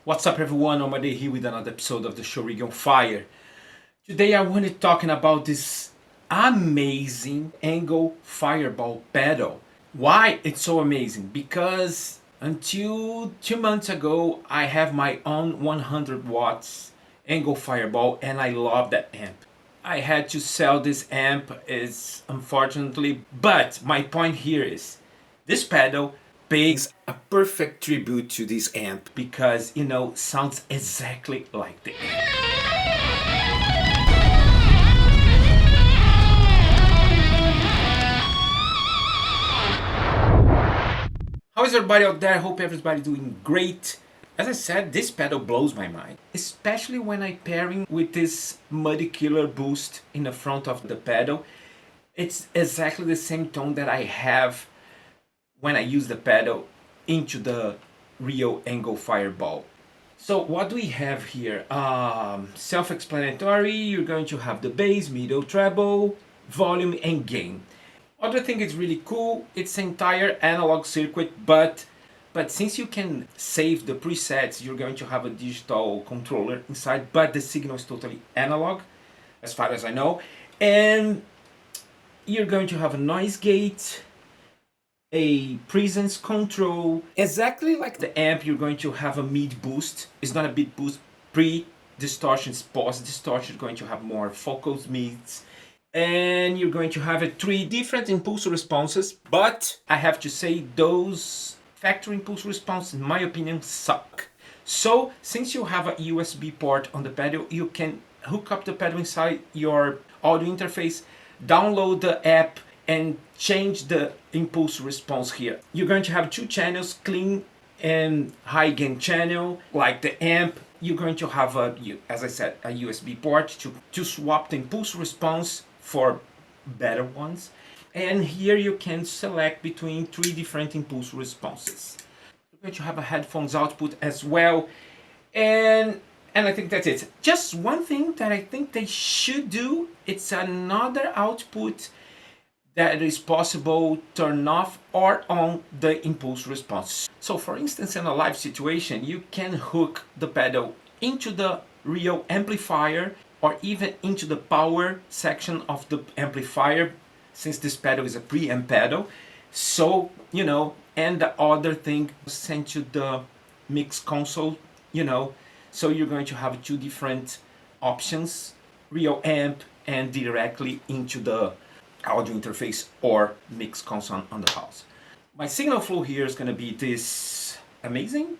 What's up everyone, Omade here with another episode of the show Rig on Fire. Today I want to talking about this amazing Engl Fireball pedal. Why it's so amazing? Because until 2 months ago I have my own 100 watts Engl Fireball and I love that amp. I had to sell this amp is unfortunately, but my point here is this pedal pays a perfect tribute to this amp because sounds exactly like the amp. How is everybody out there? I hope everybody's doing great. As I said, this pedal blows my mind, especially when I pairing with this Muddy Killer boost in the front of the pedal. It's exactly the same tone that I have when I use the pedal into the real Engl Fireball. So what do we have here? Self-explanatory. You're going to have the bass, middle, treble, volume and gain. Other thing is really cool, it's entire analog circuit, but since you can save the presets, you're going to have a digital controller inside, but the signal is totally analog, as far as I know. And you're going to have a noise gate, a presence control. Exactly like the amp, you're going to have a mid boost. It's not a mid boost, pre-distortion, post-distortion. You're going to have more focus mids. And you're going to have 3 different impulse responses, but I have to say those factory impulse responses, in my opinion, suck. So since you have a USB port on the pedal, you can hook up the pedal inside your audio interface, download the app and change the impulse response here. You're going to have 2 channels, clean and high gain channel, like the amp. You're going to have as I said, a USB port to swap the impulse response for better ones. And here you can select between 3 different impulse responses. You're going to have a headphones output as well. And I think that's it. Just one thing that I think they should do, it's another output that is possible turn off or on the impulse response. So for instance, in a live situation, you can hook the pedal into the real amplifier or even into the power section of the amplifier, since this pedal is a preamp pedal. So, and the other thing sent to the mix console, so you're going to have 2 different options, real amp and directly into the audio interface or mix console on the house. My signal flow here is going to be this amazing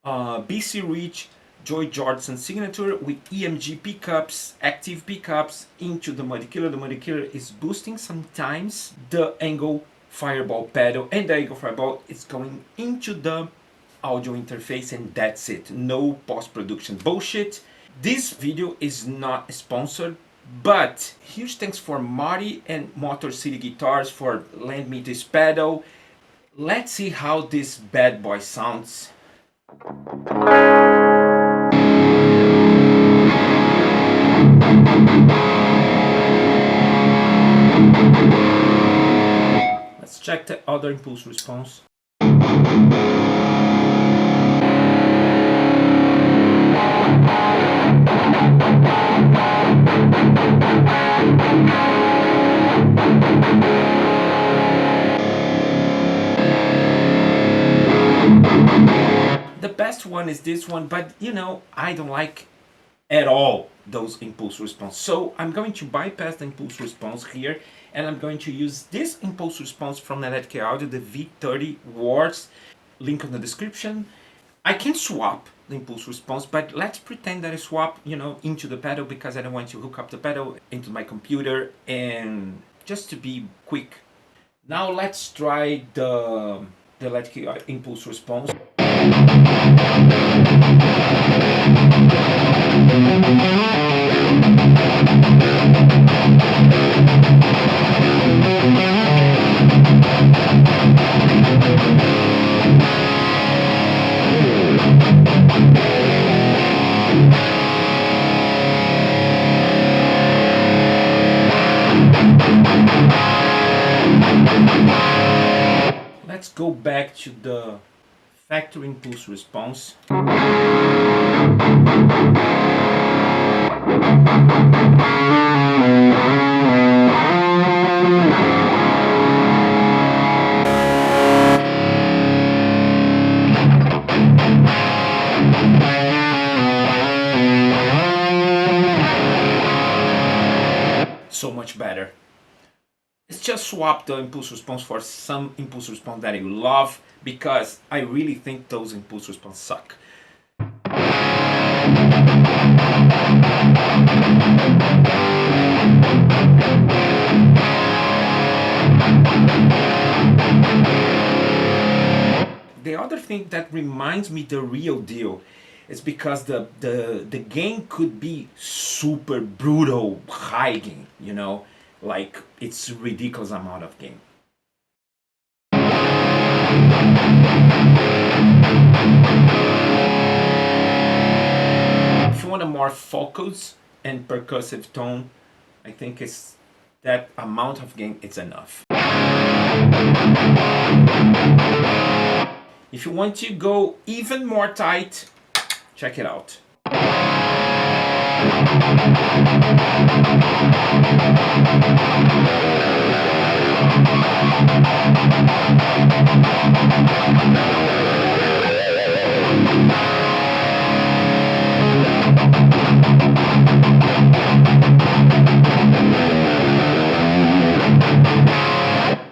BC Rich Joy Jordison signature with EMG pickups, active pickups into the Muddy Killer. The Muddy Killer is boosting sometimes the Engl Fireball pedal, and the Engl Fireball is going into the audio interface, and that's it. No post-production bullshit. This video is not sponsored, but huge thanks for Marty and Motorcity Guitars for lending me this pedal. Let's see how this bad boy sounds. Let's check the other impulse response. The best one is this one, but I don't like at all those impulse response. So I'm going to bypass the impulse response here, and I'm going to use this impulse response from Electric Audio, the V30 Wars, link in the description. I can swap the impulse response, but let's pretend that I swap, into the pedal, because I don't want to hook up the pedal into my computer, and just to be quick. Now let's try the Electric impulse response. Let's go back to the factory impulse response. So much better. Let's just swap the impulse response for some impulse response that you love, because I really think those impulse response suck. The other thing that reminds me the real deal is because the gain could be super brutal high gain, you know, like it's ridiculous amount of gain. If you want a more focused and percussive tone, I think it's that amount of gain is enough. If you want to go even more tight, check it out.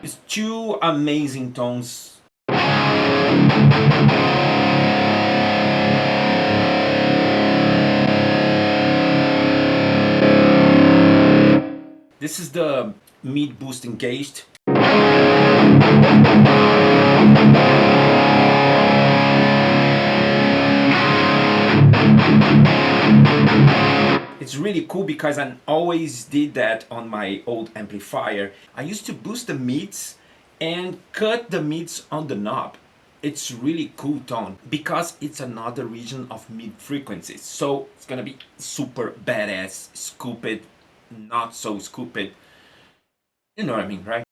It's two amazing tones. This is the mid boost engaged. It's really cool because I always did that on my old amplifier. I used to boost the mids and cut the mids on the knob. It's really cool tone because it's another region of mid frequencies. So it's gonna be super badass, scooped, not so scooped. You know what I mean, right?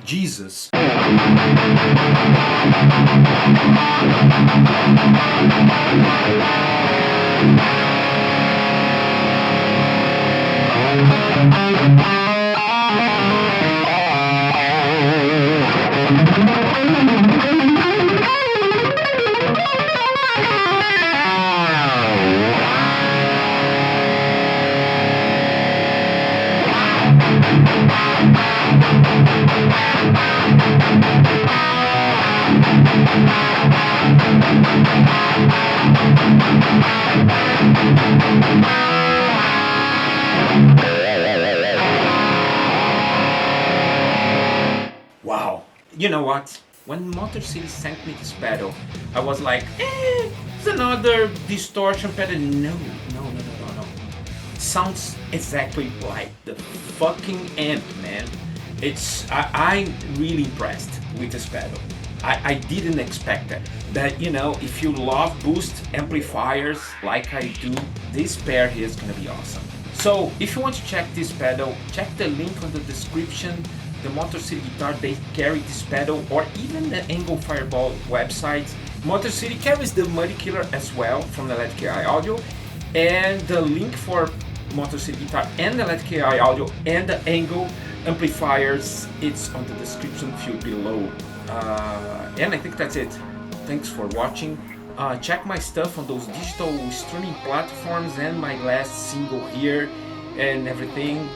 Jesus. Wow. You know what? When Motorcity sent me this pedal, I was like, it's another distortion pedal. No. Sounds exactly like the fucking amp, man. I'm really impressed with this pedal. I didn't expect that. But you know, if you love boost amplifiers like I do, this pair here is gonna be awesome. So if you want to check this pedal, check the link on the description. The Motorcity Guitar, they carry this pedal, or even the Engl Fireball website. Motorcity carries the Muddy Killer as well from the Electric AI Audio, and the link for Motorcity Guitar and the Electric AI Audio and the Engl amplifiers, it's on the description field below. And I think that's it. Thanks for watching. Check my stuff on those digital streaming platforms and my last single here and everything.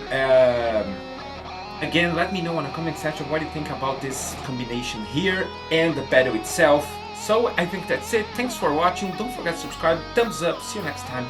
Again, let me know in the comment section what you think about this combination here and the pedal itself. So I think that's it. Thanks for watching. Don't forget to subscribe. Thumbs up. See you next time.